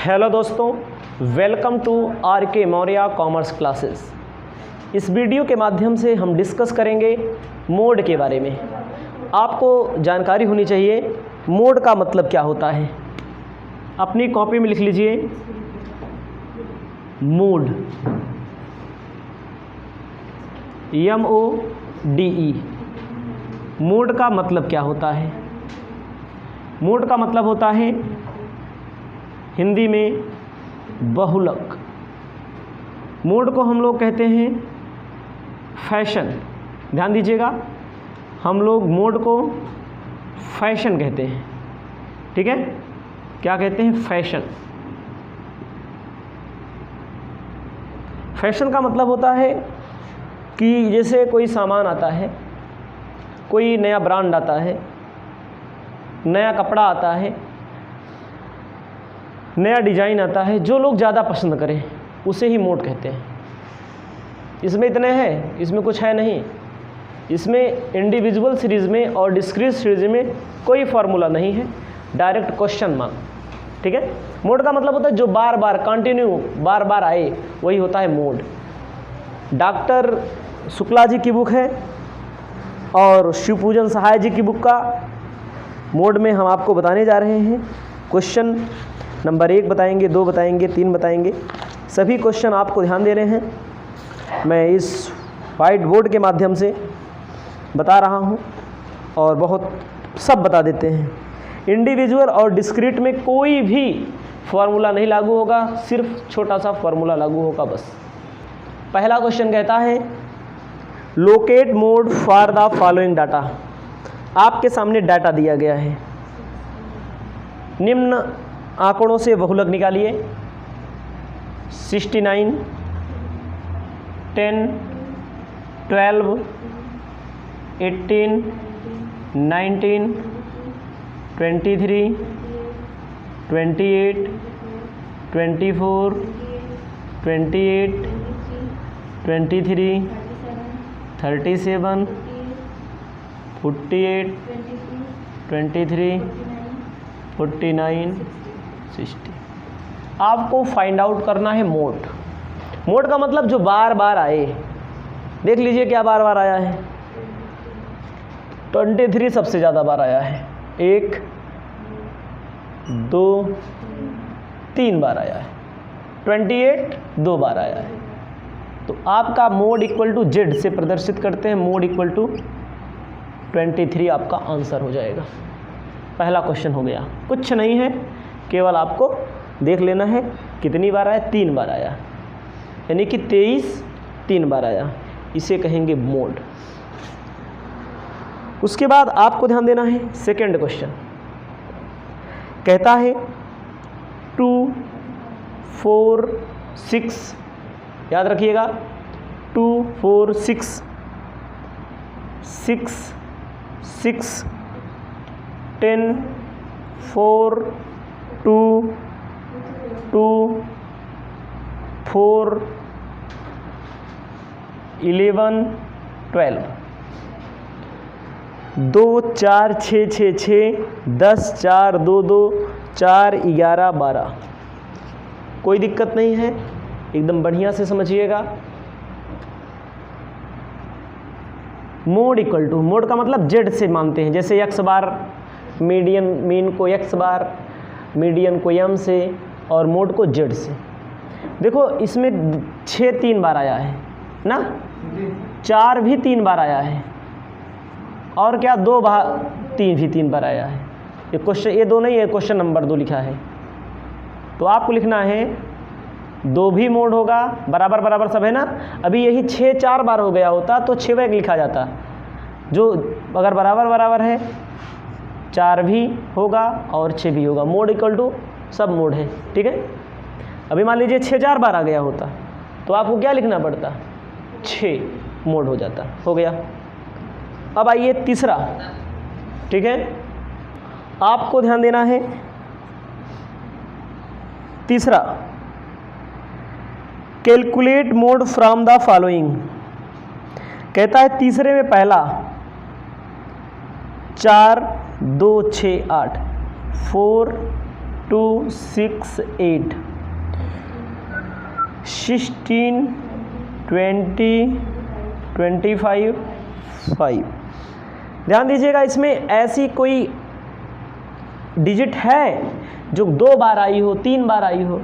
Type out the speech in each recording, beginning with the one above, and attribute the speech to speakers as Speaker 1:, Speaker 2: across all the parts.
Speaker 1: Hello दोस्तों, welcome to are के Maurya commerce classes. इस वीडियो के माध्यम से हम डिस्कस करेंगे मोड के बारे में। आपको जानकारी होनी चाहिए मोड का मतलब क्या होता है। अपनी कॉपी में लिख लीजिए मोड, MODE। मोड का मतलब क्या होता है? मोड का मतलब होता है हिंदी में बहुलक। मोड को हम लोग कहते हैं फैशन। ध्यान दीजिएगा, हम लोग मोड को फैशन कहते हैं। ठीक है, क्या कहते हैं? फैशन। फैशन का मतलब होता है कि जैसे कोई सामान आता है, कोई नया ब्रांड आता है, नया कपड़ा आता है, नया डिज़ाइन आता है, जो लोग ज़्यादा पसंद करें उसे ही मोड कहते हैं। इसमें इतने हैं, इसमें कुछ है नहीं। इसमें इंडिविजुअल सीरीज़ में और डिस्क्रीट सीरीज़ में कोई फार्मूला नहीं है, डायरेक्ट क्वेश्चन मार्क। ठीक है, मोड का मतलब होता है जो बार बार कंटिन्यू बार बार आए, वही होता है मोड। डॉक्टर शुक्ला जी की बुक है और शिवपूजन सहाय जी की बुक का मोड में हम आपको बताने जा रहे हैं। क्वेश्चन नंबर 1 बताएंगे, 2 बताएंगे, 3 बताएंगे। सभी क्वेश्चन आपको ध्यान देने हैं। मैं इस वाइट बोर्ड के माध्यम से बता रहा हूं और बहुत सब बता देते हैं। इंडिविजुअल और डिस्क्रीट में कोई भी फार्मूला नहीं लागू होगा, सिर्फ छोटा सा फार्मूला लागू होगा बस। पहला क्वेश्चन कहता है locate mode for the following data. आपके सामने डाटा दिया गया है, निम्न आंकड़ों से बहुलक निकालिए। 69, 10, 12, 18, 19, 23, 28, 24, 28, 23, 37, 48, 23, 49, 60। आपको फाइंड आउट करना है मोड। मोड का मतलब जो बार बार आए। देख लीजिए क्या बार बार आया है। 23 सबसे ज़्यादा बार आया है, 1, 2, 3 बार आया है। 28 2 बार आया है। तो आपका मोड इक्वल टू जेड से प्रदर्शित करते हैं। मोड इक्वल टू 23 आपका आंसर हो जाएगा। पहला क्वेश्चन हो गया। कुछ नहीं है, केवल आपको देख लेना है कितनी बार आया। 3 बार आया, यानी कि 23 3 बार आया, इसे कहेंगे मोड। उसके बाद आपको ध्यान देना है सेकंड क्वेश्चन कहता है 2, 4, 6। याद रखिएगा 2, 4, 6, 6, 6, 10, 4, 2, 2, 4, 11, 12, 2, 4, 6, 6, 6, 10, 4, 2, 2, 4, 11, 12। कोई दिक्कत नहीं है, एकदम बढ़िया से समझिएगा। मोड इक्वल टू, मोड का मतलब जेड से मानते हैं। जैसे एक्स बार, मीडियन मीन को एक्स बार, मीडियन को एम से और मोड को जेड से। देखो इसमें 6 3 बार आया है ना, 4 भी 3 बार आया है, और क्या 2 बार 3 भी 3 बार आया है। ये क्वेश्चन, ये 2 नहीं है, क्वेश्चन नंबर 2 लिखा है। तो आपको लिखना है 2 भी मोड होगा, बराबर बराबर सब है ना। अभी यही 6 4 बार हो गया होता तो 6 बार लिखा जाता। जो अगर बराबर बराबर है, 4 भी होगा और 6 भी होगा। मोड इक्वल टू सब मोड है। ठीक है, अभी मान लीजिए 6 4 बार आ गया होता तो आपको क्या लिखना पड़ता? 6 मोड हो जाता। हो गया। अब आइए तीसरा। ठीक है, आपको ध्यान देना है तीसरा, calculate mode from the following. कहता है तीसरे में पहला 4, 2, 6, 8, 4, 2 6 8 16 20 25 5। ध्यान दीजिएगा, इसमें ऐसी कोई डिजिट है जो 2 बार आई हो, 3 बार आई हो?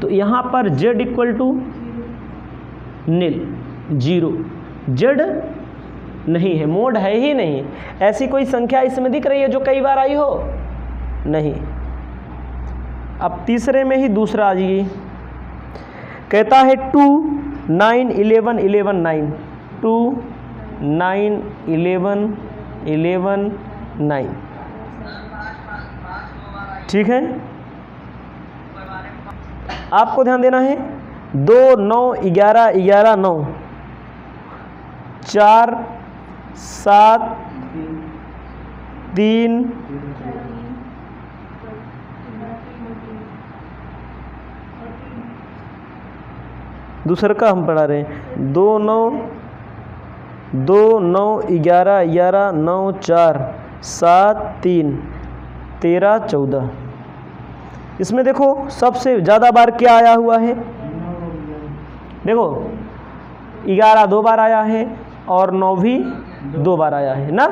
Speaker 1: तो यहाँ पर z equal to nil, 0, z नहीं है, मोड है ही नहीं। ऐसी कोई संख्या इसमें दिख रही है जो कई बार आई हो? नहीं। अब तीसरे में ही दूसरा आ जाइए, कहता है 2 9 11 11 9, 2 9 11 11 9, ठीक है। आपको ध्यान देना है, 2 9 11 11 9, 4 7 3 दूसरा का हम पढ़ा रहे हैं, 2 9 11 11 9 4 7 3 13 14। इसमें देखो सबसे ज़्यादा बार क्या आया हुआ है? देखो 11 2 बार आया है और 9 भी 2 बार आया है ना,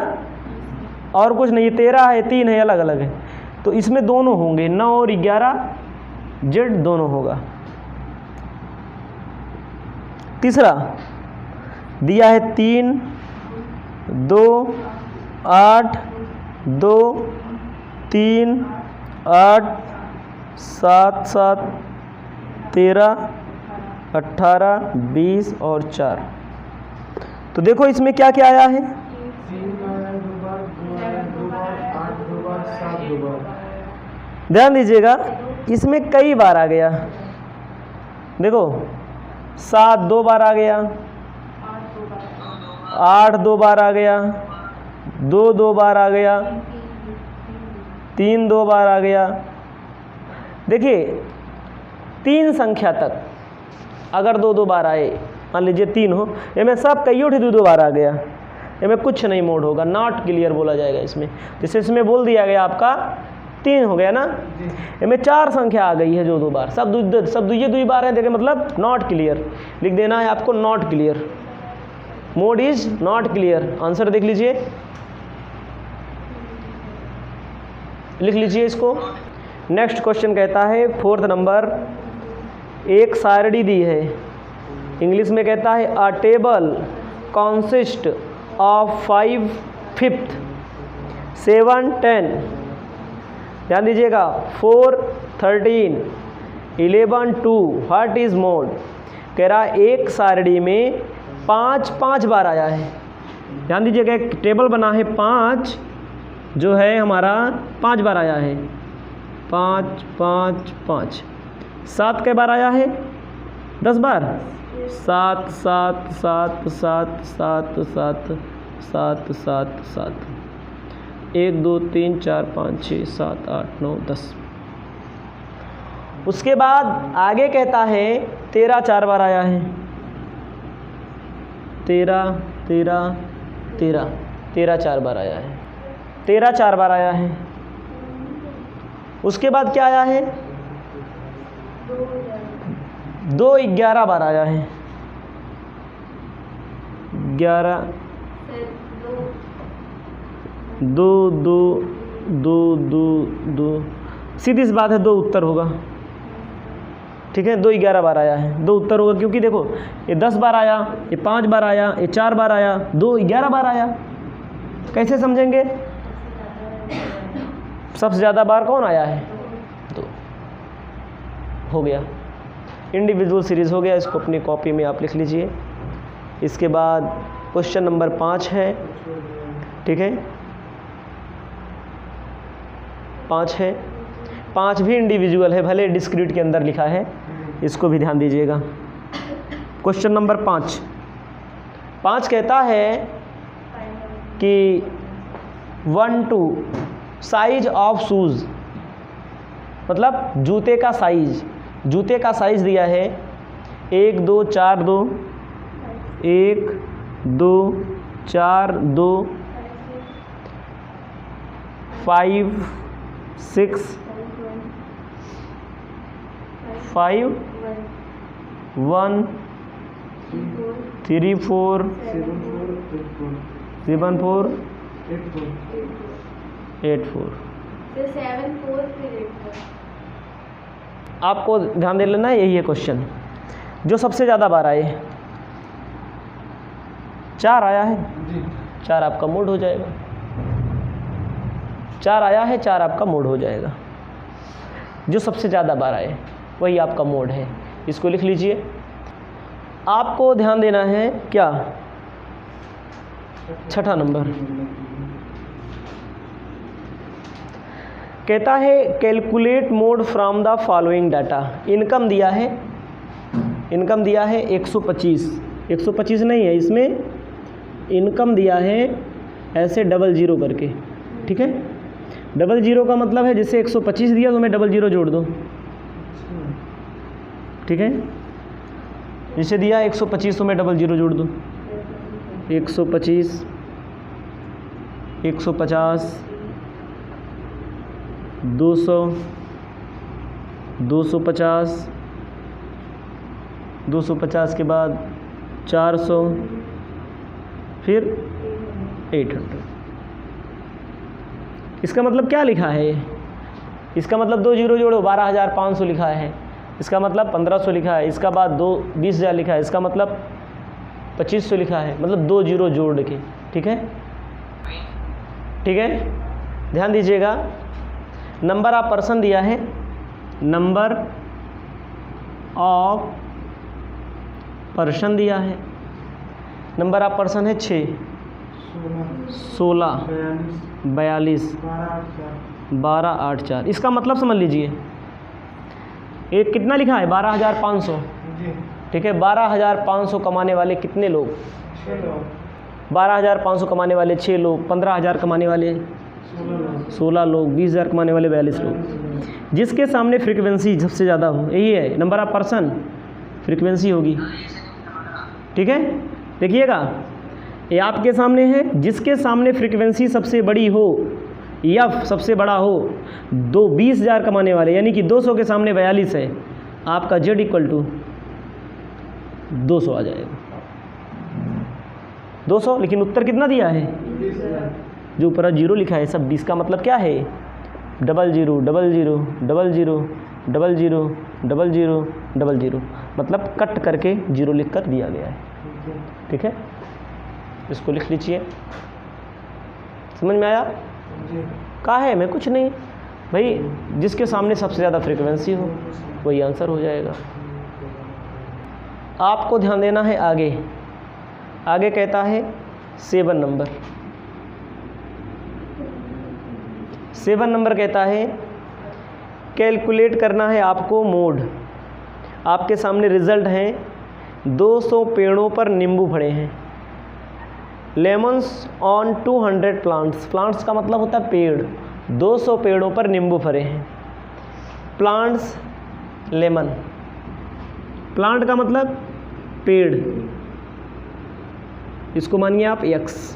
Speaker 1: और कुछ नहीं। 13 है, 3 है, अलग अलग है। तो इसमें दोनों होंगे, 9 और 11 जेड दोनों होगा। तीसरा दिया है 3 2 8 2 3 8 7 7 13 18 20 और 4। तो देखो इसमें क्या क्या आया है? 3 ध्यान दीजिएगा, इसमें कई बार आ गया। देखो 7 2 बार आ गया, 8 2 बार आ गया, 2 2 बार आ गया, 3 2 बार आ गया। देखिए 3 संख्या तक अगर 2 2 बार आए, मान लीजिए 3 हो, इनमें सब कई 2 2 बार आ गया, इनमें कुछ नहीं मोड होगा, नॉट क्लियर बोला जाएगा इसमें। जैसे इसमें बोल दिया गया आपका 3 हो गया ना, इनमें 4 संख्या आ गई है जो 2 बार, सब दुई बार है, देखें मतलब नॉट क्लियर लिख देना है आपको, not clear, mode is not clear. Answer देख लीजिए, लिख लीजिए इसको। नेक्स्ट क्वेश्चन कहता है 4th नंबर, एक सारणी दी है, इंग्लिश में कहता है अ टेबल कॉन्सिस्ट ऑफ 5 5th 7 10। ध्यान दीजिएगा, 4 13 11 2, व्हाट इज मोड? कह रहा एक सारणी में 5 5 बार आया है। ध्यान दीजिएगा, एक टेबल बना है, 5 जो है हमारा 5 बार आया है, 5 5 5। 7 के बार आया है, 10 बार, 7 7 7 7 7 7 7 7 7, 1 2 3 4 5 6 7 8 9 10। उसके बाद आगे कहता है 13 4 बार आया है, 13 13 13 13 4 बार आया है, 13 4 बार आया है। उसके बाद क्या आया है? 2 11 बार आया है, 11 2 2 2 2 2, सीधी सी बात है 2 उत्तर होगा, ठीक है। 2 11 बार आया है, 2 उत्तर होगा, क्योंकि देखो ये 10 बार आया, ये 5 बार आया, ये 4 बार आया, 2 11 बार आया। कैसे समझेंगे? सबसे ज़्यादा बार कौन आया है? तो हो गया, इंडिविजुअल सीरीज़ हो गया। इसको अपनी कॉपी में आप लिख लीजिए। इसके बाद क्वेश्चन नंबर 5 है, ठीक है, 5 है, 5 भी इंडिविजुअल है, भले डिस्क्रीट के अंदर लिखा है, इसको भी ध्यान दीजिएगा। क्वेश्चन नंबर 5 कहता है कि 1 2 साइज ऑफ शूज़, मतलब जूते का साइज दिया है 1 2 4 2, 1 2 4 2 5 6 5 1 3 4 7 4 8 4। आपको ध्यान दे लेना है, यही है क्वेश्चन। जो सबसे ज़्यादा बार आए 4 आया है, 4 आपका मोड हो जाएगा। 4 आया है, 4 आपका मोड हो जाएगा। जो सबसे ज़्यादा बार आए वही आपका मोड है, इसको लिख लीजिए। आपको ध्यान देना है क्या, 6ठा नंबर कहता है calculate mode from the following data. Income दिया है, इनकम दिया है 125 नहीं है, इसमें इनकम दिया है ऐसे 00 करके, ठीक है। 00 का मतलब है जैसे 125 दिया तो मैं 00 जोड़ दो, ठीक है। जैसे दिया 125 तो मैं 00 जोड़ दूँ, 125 150 200 250 250 के बाद 400 फिर 800। इसका मतलब क्या लिखा है, इसका मतलब 2 जीरो जोड़ो 12,500 लिखा है, इसका मतलब 1500 लिखा है, इसका बाद 20,000 लिखा है, इसका मतलब 2500 लिखा है, मतलब 2 जीरो जोड़ के, ठीक है। ठीक है, ध्यान दीजिएगा। नंबर ऑफ पर्सन दिया है, नंबर ऑफ पर्सन दिया है, नंबर ऑफ पर्सन है 6 16 42 12 8 4। इसका मतलब समझ लीजिए, एक कितना लिखा है 12,500, ठीक है। 12,500 कमाने वाले कितने लोग, 12,500 कमाने वाले 6 लोग, 15,000 कमाने वाले 16 लोग, 20,000 कमाने वाले 42 लोग। जिसके सामने फ्रीक्वेंसी सबसे ज़्यादा हो, यही है नंबर ऑफ पर्सन, फ्रीक्वेंसी होगी, ठीक है। देखिएगा, ये आपके सामने है, जिसके सामने फ्रीक्वेंसी सबसे बड़ी हो या सबसे बड़ा हो, 20,000 कमाने वाले, यानी कि 200 के सामने 42 है, आपका Z इक्वल टू 200 आ जाएगा, 200। लेकिन उत्तर कितना दिया है, जो ऊपर 0 लिखा है सब 20 का मतलब क्या है, 00 00 00 00 00 00, मतलब कट करके 0 लिख कर दिया गया है, ठीक है। इसको लिख लीजिए, समझ में आया। कहा है मैं कुछ नहीं भाई, जिसके सामने सबसे ज़्यादा फ्रीक्वेंसी हो वही आंसर हो जाएगा। आपको ध्यान देना है आगे, आगे कहता है 7 नंबर, 7 नंबर कहता है कैलकुलेट करना है आपको मोड। आपके सामने रिजल्ट हैं, 200 पेड़ों पर नींबू फड़े हैं, लेमन्स ऑन 200 प्लांट्स। प्लांट्स का मतलब होता है पेड़, 200 पेड़ों पर नींबू फरे हैं। प्लांट्स लेमन, प्लांट का मतलब पेड़, इसको मानिए आप x,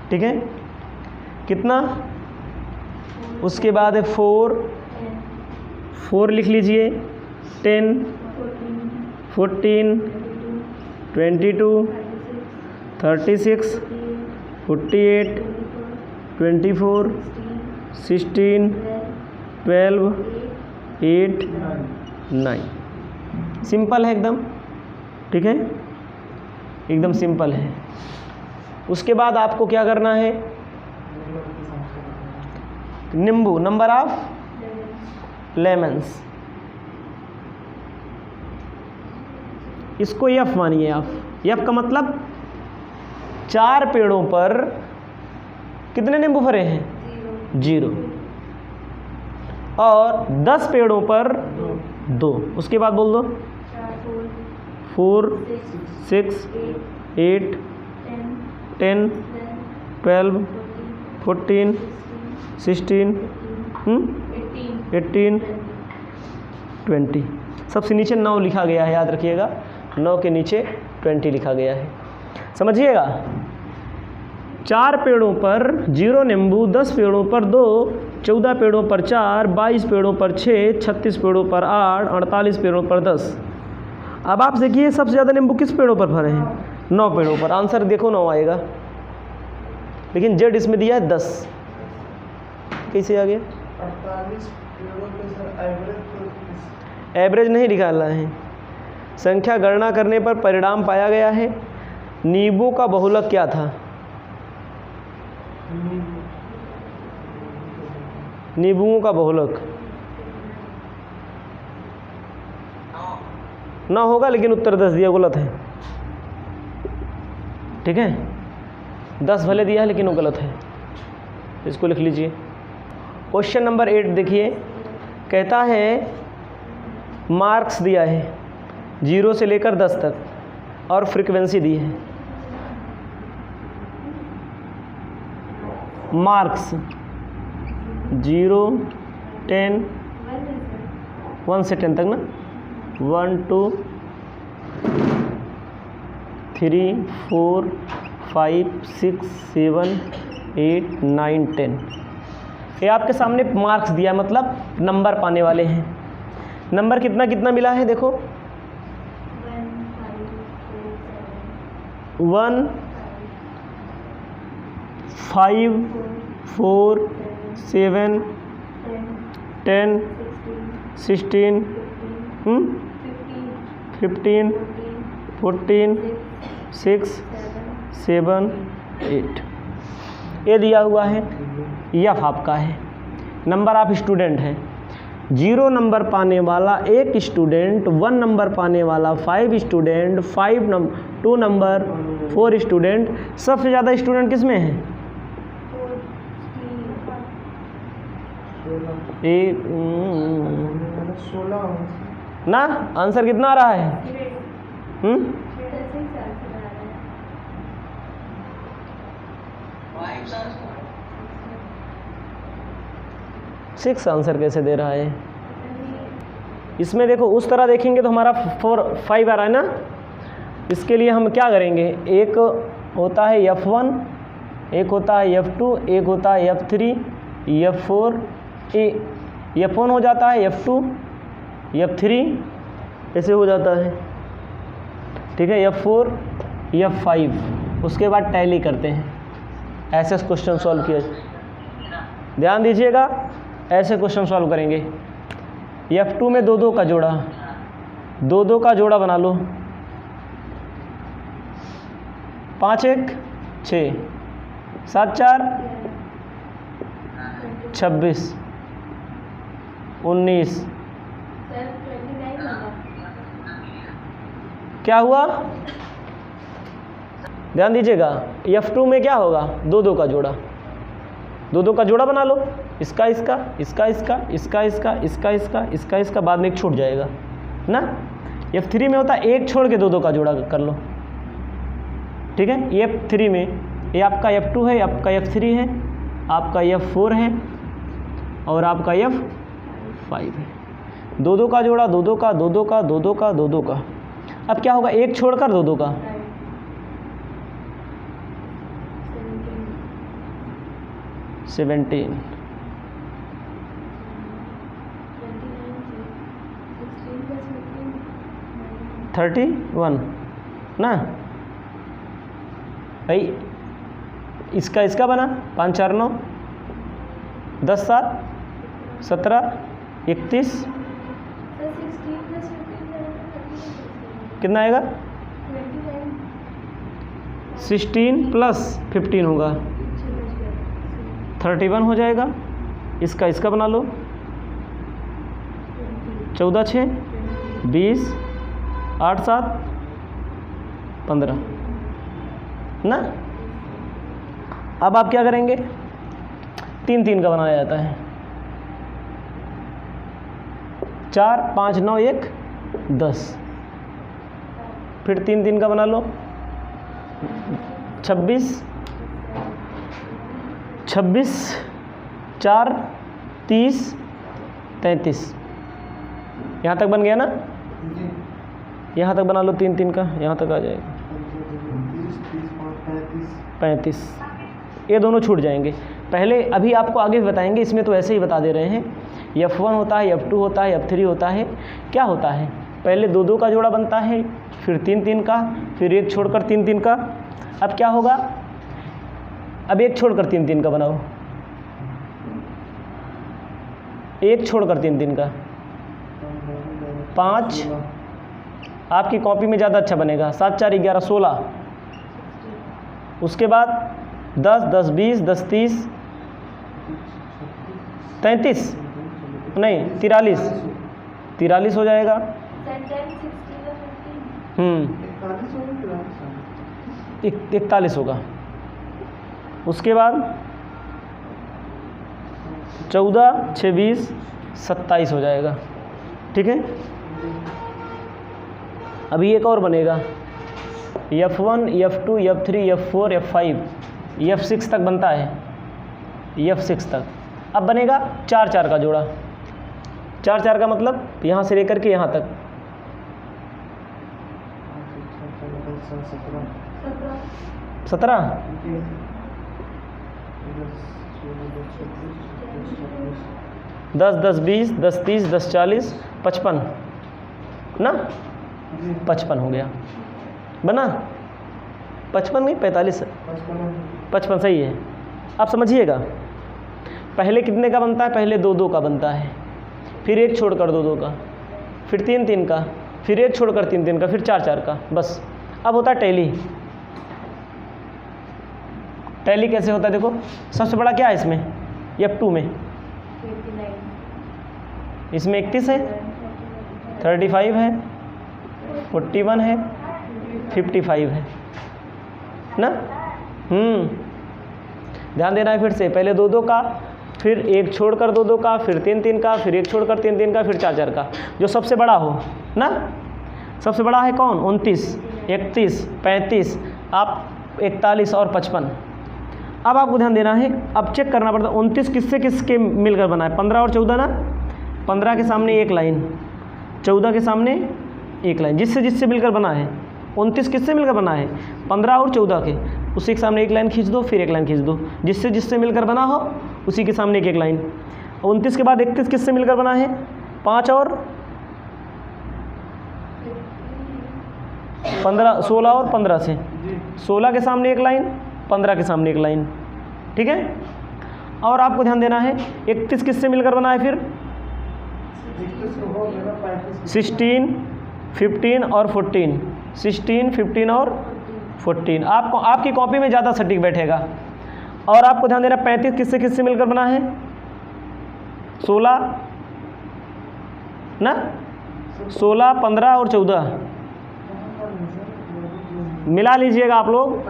Speaker 1: ठीक है। कितना, उसके बाद है 4 लिख लीजिए, 10 14 22 36 48 24 16 12 8 9। सिंपल है एकदम, ठीक है, एकदम सिंपल है। उसके बाद आपको क्या करना है, नींबू, नंबर ऑफ लेमन्स, इसको F मानिए आप। F का मतलब 4 पेड़ों पर कितने नींबू फरे हैं, 0, और 10 पेड़ों पर 2। उसके बाद बोल दो 4 6 8 10 12 14 16 18 20। सबसे नीचे 9 लिखा गया है, याद रखिएगा, 9 के नीचे 20 लिखा गया है, समझिएगा। 4 पेड़ों पर 0 नींबू, 10 पेड़ों पर 2, 14 पेड़ों पर 4, 22 पेड़ों पर 6, 36 पेड़ों पर 8, 48 पेड़ों पर 10। अब आप देखिए सबसे ज़्यादा नींबू किस पेड़ों पर फले हैं? 9 पेड़ों पर। आंसर देखो 9 आएगा, लेकिन जेड इसमें दिया है 10। कैसे आ गया?
Speaker 2: 48 पेड़ों पे सर एवरेज
Speaker 1: एवरेज नहीं निकालना है, संख्या गणना करने पर परिणाम पाया गया है। नींबू का बहुलक क्या था? नींबुओं का बहुलक 9 होगा, लेकिन उत्तर 10 दिया, गलत है। ठीक है, 10 भले दिया है लेकिन वो गलत है, इसको लिख लीजिए। क्वेश्चन नंबर 8 देखिए, कहता है मार्क्स दिया है 0 से लेकर 10 तक और फ्रीक्वेंसी दी है। मार्क्स 0, 10, 1 से 10 तक ना, 1, 2, 3, 4, 5, 6, 7, 8, 9, 10। ये आपके सामने मार्क्स दिया, मतलब नंबर पाने वाले हैं। नंबर कितना कितना मिला है देखो, 1, 5, 4, 7, 10, 16, 15, 14, 6, 7, 8 ये दिया हुआ है। यफ आपका है, नंबर ऑफ स्टूडेंट है। 0 नंबर पाने वाला 1 स्टूडेंट, 1 नंबर पाने वाला 5 स्टूडेंट, 2 नंबर 4 स्टूडेंट। सबसे ज़्यादा स्टूडेंट किस में है? एक
Speaker 2: 16
Speaker 1: ना, आंसर कितना आ रहा है? 6 आंसर कैसे दे रहा है? इसमें देखो उस तरह देखेंगे तो हमारा 4, 5 आ रहा है ना। इसके लिए हम क्या करेंगे, एक होता है F1, एक होता है F2, एक होता है F3, F4, F1 हो जाता है, F2, F3 ऐसे हो जाता है। ठीक है, F4, F5, उसके बाद टैली करते हैं। ऐसे क्वेश्चन सॉल्व किया, ध्यान दीजिएगा, ऐसे क्वेश्चन सॉल्व करेंगे। F2 में 2 2 का जोड़ा, 2 2 का जोड़ा बना लो, 5 1 6, 7 4 26, 19। क्या हुआ? ध्यान दीजिएगा, F2 में क्या होगा? 2 2 का जोड़ा, 2 2 का जोड़ा बना लो, इसका इसका, इसका इसका, इसका इसका, इसका इसका, इसका इसका, बाद में एक छूट जाएगा ना। F3 में होता है एक छोड़ के 2 2 का जोड़ा कर लो। ठीक है, F3 में ये आपका F2 है, आपका F3 है, आपका F4 है और आपका F5 है। 2 2 का जोड़ा, 2 2 का, 2 2 का, 2 2 का, 2 2 का। अब क्या होगा? एक छोड़कर 2 2 का, 17, 31 ना भाई। इसका इसका बना 5 4 9, 10 7 17, 31, कितना आएगा? 16 प्लस 15 होगा, 31 हो जाएगा। इसका इसका बना लो, 14 6 20, 8 7 15 ना। अब आप क्या करेंगे? 3 3 का बनाया जाता है, 4 5 9 1 10, फिर 3 3 का बना लो, 26 26 4 30 33। यहाँ तक बन गया ना। यहाँ तक बना लो 3 3 का, यहाँ तक आ जाएगा 35। ये दोनों छूट जाएंगे। पहले अभी आपको आगे बताएंगे, इसमें तो ऐसे ही बता दे रहे हैं। F1 होता है, F2 होता है, F3 होता है। क्या होता है, पहले 2-2 का जोड़ा बनता है, फिर 3-3 का, फिर एक छोड़कर 3-3 का। अब क्या होगा, अब एक छोड़कर 3-3 का बनाओ, एक छोड़कर 3-3 का 5, आपकी कॉपी में ज़्यादा अच्छा बनेगा। 7 4 11 16, उसके बाद 10 10 20 10 30 33 नहीं 43 हो जाएगा। 41 होगा। उसके बाद 14 6 20 27 हो जाएगा। ठीक है, अभी एक और बनेगा, F1 F2 F3 F4 F5 F6 तक बनता है, F6 तक। अब बनेगा 4 4 का जोड़ा। 4 4 का मतलब यहाँ से लेकर के यहाँ तक 17 10 10 20 10 30 10 40 55 ना, 55 हो गया, बना 55 नहीं 45 है, 55 सही है। आप समझिएगा, पहले कितने का बनता है, पहले 2-2 का बनता है, फिर एक छोड़कर 2-2 का, फिर 3-3 का, फिर एक छोड़कर 3-3 का, फिर 4 4 का, बस। अब होता है टैली। टैली कैसे होता है, देखो सबसे बड़ा क्या है इसमें, F2 में, इसमें 31 है, 35 है, 41 है, 55 है ना। ध्यान देना है फिर से, पहले 2-2 का, फिर एक छोड़कर 2-2 का, फिर 3-3 का, फिर एक छोड़कर 3-3 का, फिर 4 4 का, जो सबसे बड़ा हो ना। सबसे बड़ा है कौन, 29 31 35, आप 41 और 55। अब आपको ध्यान देना है, अब चेक करना पड़ता है 29 किससे किसके मिलकर बना है, 15 और 14 ना। 15 के सामने एक लाइन, 14 के सामने एक लाइन, जिससे जिससे मिलकर बना है। 29 किससे मिलकर बना है, 15 और 14 के, उसी के सामने एक लाइन खींच दो, फिर एक लाइन खींच दो, जिससे जिससे मिलकर बना हो उसी के सामने एक एक लाइन। 29 के बाद 31 किससे मिलकर बना है, 5 और 15 16 और 15 से, 16 के सामने एक लाइन, 15 के सामने एक लाइन। ठीक है, और आपको ध्यान देना है 31 किससे मिलकर बना है, फिर 16 15 और 14, 16 15 और 14। आपको आपकी कॉपी में ज़्यादा सटीक बैठेगा। और आपको ध्यान देना 35 किससे किससे मिलकर बना है, 16 ना, 16 15 और 14 मिला लीजिएगा आप लोग।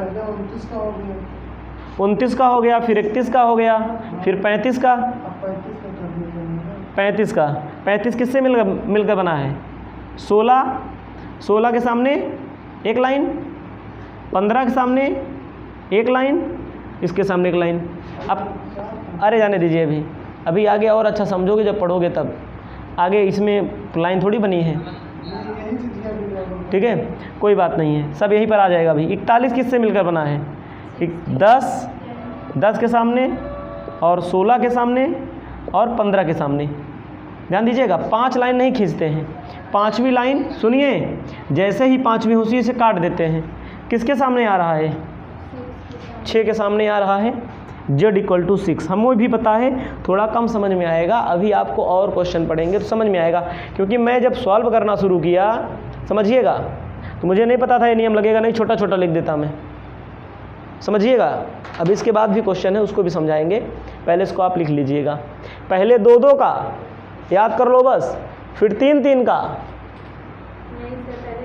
Speaker 1: 29 का हो गया, फिर 31 का हो गया, फिर 35 का, 35 का, 35 किससे मिलकर बना है, 16 के सामने एक लाइन, 15 के सामने एक लाइन, इसके सामने एक लाइन। अब अरे जाने दीजिए, अभी आगे और अच्छा समझोगे जब पढ़ोगे तब। आगे इसमें लाइन थोड़ी बनी है, ठीक है, कोई बात नहीं है, सब यहीं पर आ जाएगा। अभी 41 किससे मिलकर बना है, 10 के सामने और 16 के सामने और 15 के सामने। ध्यान दीजिएगा, 5 लाइन नहीं खींचते हैं, 5वीं लाइन सुनिए, जैसे ही 5वीं उसी से काट देते हैं। किसके सामने आ रहा है, 6 के सामने आ रहा है, Z = 6। हमें भी पता है, थोड़ा कम समझ में आएगा, अभी आपको और क्वेश्चन पढ़ेंगे तो समझ में आएगा। क्योंकि मैं जब सॉल्व करना शुरू किया, समझिएगा, तो मुझे नहीं पता था ये नियम लगेगा, नहीं छोटा छोटा लिख देता मैं, समझिएगा। अब इसके बाद भी क्वेश्चन है, उसको भी समझाएंगे, पहले इसको आप लिख लीजिएगा। पहले 2-2 का याद कर लो बस, फिर 3-3 का,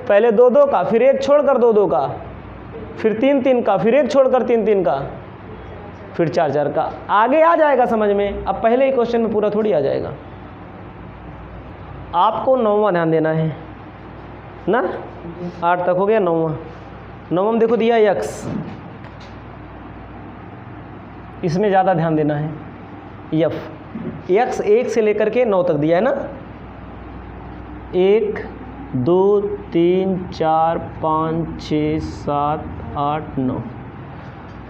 Speaker 1: पहले 2-2 का, फिर एक छोड़कर 2-2 का, फिर 3-3 का, फिर एक छोड़कर 3-3 का, फिर 4 4 का। आगे आ जाएगा समझ में, अब पहले ही क्वेश्चन में पूरा थोड़ी आ जाएगा। आपको 9वां ध्यान देना है ना, 8 तक हो गया, 9वां देखो दिया x, इसमें ज़्यादा ध्यान देना है। x 1 से लेकर के 9 तक दिया है ना, 1 2 3 4 5 6 7 8 9।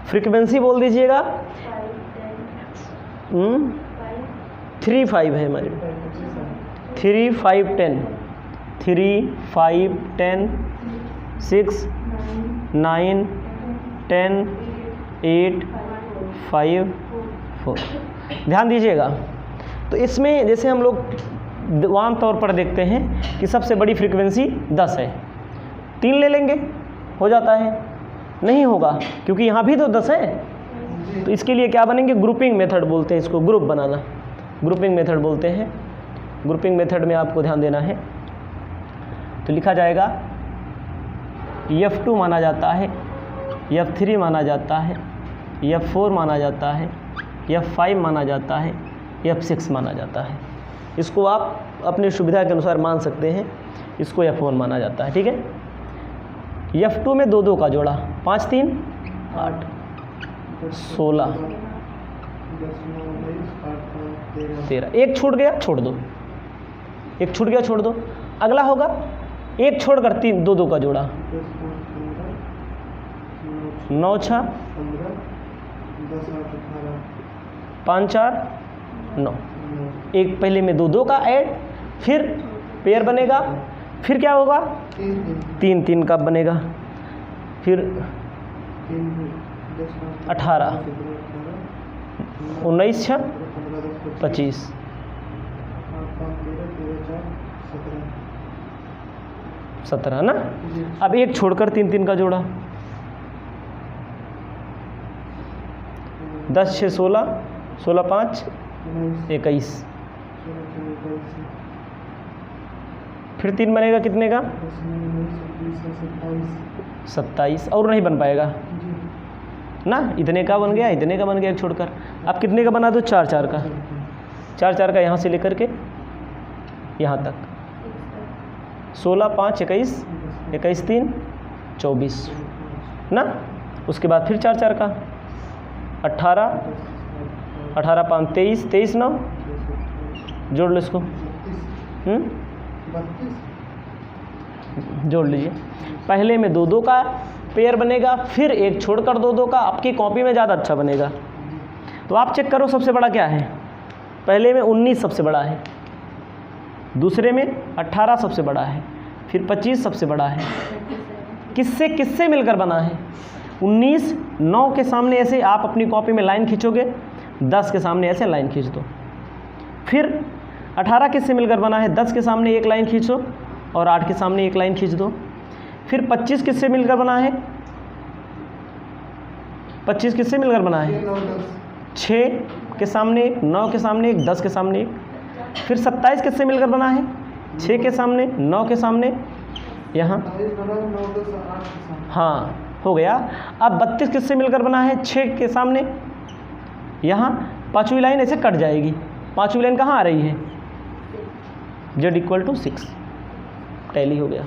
Speaker 1: फ्रीक्वेंसी बोल दीजिएगा, 3 5 है हमारे 3 5 10 3 5 10 6 9 10 8 5 4। ध्यान दीजिएगा, तो इसमें जैसे हम लोग आम तौर पर देखते हैं कि सबसे बड़ी फ्रीक्वेंसी 10 है, 3 ले लेंगे हो जाता है, नहीं होगा क्योंकि यहाँ भी तो 10 है। तो इसके लिए क्या बनेंगे, ग्रुपिंग मेथड बोलते हैं इसको, ग्रुप बनाना, ग्रुपिंग मेथड बोलते हैं। ग्रुपिंग मेथड में आपको ध्यान देना है, तो लिखा जाएगा F2 माना जाता है, F3 माना जाता है, F4 माना जाता है, F5 माना जाता है, F6 माना जाता है। इसको आप अपनी सुविधा के अनुसार मान सकते हैं, इसको F1 माना जाता है, ठीक है। F2 में 2 2 का जोड़ा, 5 3 8 16 13, एक छूट गया छोड़ दो, एक छूट गया छोड़ दो। अगला होगा एक छोड़कर 3 2 2 का जोड़ा, 9 6 5 4 9, एक पहले में 2 2 का ऐड, फिर पेयर बनेगा, फिर क्या होगा 3 3 का बनेगा, फिर 18 19 6 25 17 ना। अब एक छोड़कर 3 3 का जोड़ा, 10 6 16 16 5 21, फिर 3 बनेगा कितने का 27, और नहीं बन पाएगा ना, इतने का बन गया, इतने का बन गया एक छोड़कर। अब कितने का बना दो 4 4 का, 4 4 का यहाँ से लेकर के यहाँ तक, 16 5 21 21 3 24 ना। उसके बाद फिर 4 4 का 18 18 5 23 23 9, जोड़ लो इसको, जोड़ लीजिए। पहले में 2 2 का पेयर बनेगा, फिर एक छोड़कर 2 2 का, आपकी कॉपी में ज़्यादा अच्छा बनेगा। तो आप चेक करो सबसे बड़ा क्या है, पहले में 19 सबसे बड़ा है, दूसरे में 18 सबसे बड़ा है, फिर 25 सबसे बड़ा है। किससे किससे मिलकर बना है, 19 9 के सामने ऐसे आप अपनी कॉपी में लाइन खींचोगे, 10 के सामने ऐसे लाइन खींच दो, फिर 18 किससे मिलकर बना है, 10 के सामने एक लाइन खींचो और 8 के सामने एक लाइन खींच दो, फिर 25 किससे मिलकर बना है, 25 किससे मिलकर बना है, 6 के सामने एक, 9 के सामने एक, 10 के सामने एक, फिर 27 किससे मिलकर बना है, 6 के सामने 9 के सामने यहाँ, हाँ हो गया। अब 32 किससे मिलकर बना है, 6 के सामने यहाँ, पाँचवीं लाइन ऐसे कट जाएगी, पाँचवीं लाइन कहाँ आ रही है, Z = 6, टैली हो गया।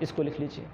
Speaker 1: इसको लिख लीजिए।